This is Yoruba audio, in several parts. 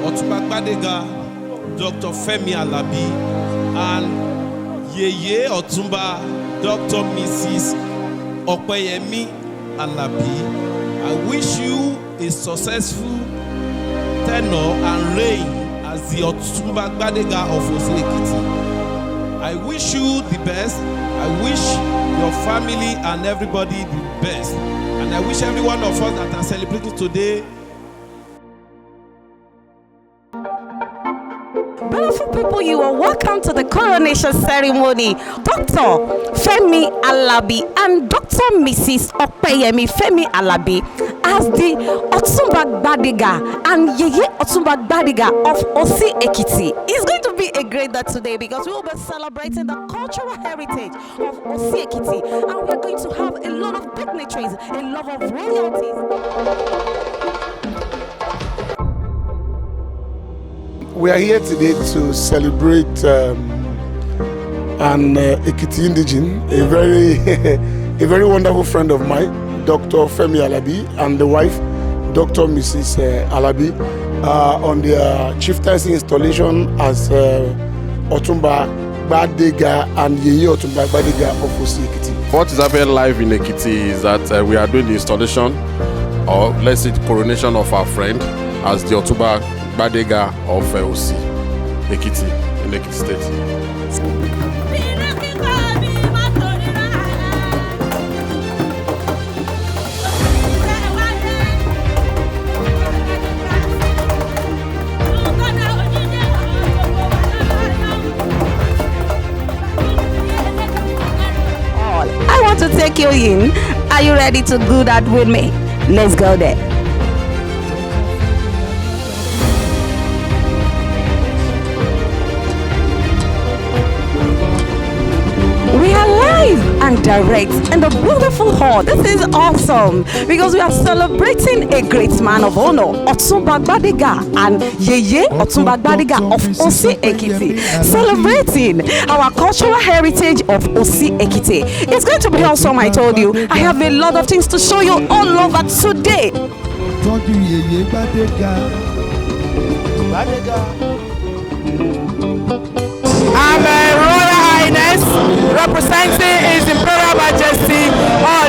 Otunba Gbadega, Dr. Femi-Alabi, and Yeye Otunba, Dr. Mrs. Femi-Alabi. I wish you a successful tenure and reign as the Otunba Gbadega of Osi-Ekiti. I wish you the best. I wish your family and everybody the best. And I wish every one of us that are celebrating today. Beautiful people, you are welcome to the coronation ceremony. Dr. Femi-Alabi and Dr. Mrs. Femi-Alabi as the Otunba Gbadega and Yeye Otunba Gbadega of Osi-Ekiti. It's going to be a great day today because we will be celebrating the cultural heritage of Osi-Ekiti, and we are going to have a lot of dignitaries, a lot of royalties. We are here today to celebrate an Ekiti indigene, a very wonderful friend of mine, Dr. Femi-Alabi, and the wife, Dr. Mrs. Alabi, on their chieftaincy installation as Otunba Gbadega and Yeye Otunba Gbadega of Osi-Ekiti. What is happening live in Ekiti is that we are doing the installation, or let's say the coronation of our friend as the Otunba Gbadega of Osi-Ekiti in Ekiti State. I want to take you in. Are you ready to do that with me? Let's go there. We are live and direct in the beautiful hall. This is awesome because we are celebrating a great man of honor, Otunba Gbadega and Yeye Otunba Gbadega of Osi-Ekiti, celebrating our cultural heritage of Osi-Ekiti. It's going to be awesome, I told you. I have a lot of things to show you all over today. I'm Royal Highness, representing His Imperial Majesty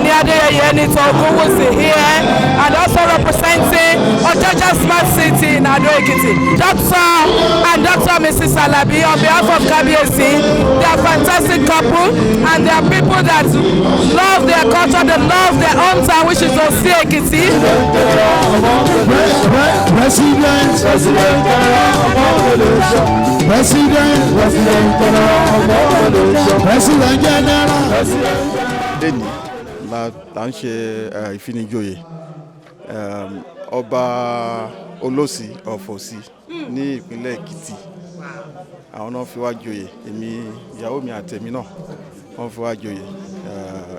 Yeye Otunba here, and also representing Ojaja Smart City in Ekiti. Dr. and Dr. Mrs. Alabi, on behalf of KBSC, they are fantastic couple, and they are people that love their culture, they love their hometown, which is Osi-Ekiti. President General. Lẹ́ni la ń ṣe ìfinijoyè ọba Olósì of Osi ní ìpínlẹ̀ Ekiti. Àwọn náà fi wá joyè, èmi ìyàwó mi àtẹ̀mí náà wọ́n fi wá joyè.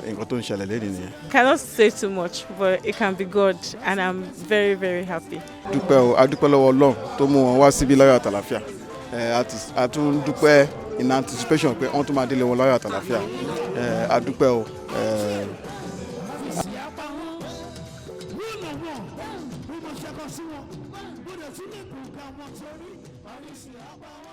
Nǹkan tó ń ṣẹlẹ̀ lẹ́ni nìyẹn. Cannot say too much, but it can be good, and I'm very, very happy. A dúpẹ́ lọ́wọ́ Ọlọ́run tó mú wọn wá síbí láyọ̀ àtàlàfíà. A tún dúpẹ́ in anticipation pé wọ́n tún máa délé wọn láyọ̀ àtàlàfíà. A dúpẹ́ o. Thank you.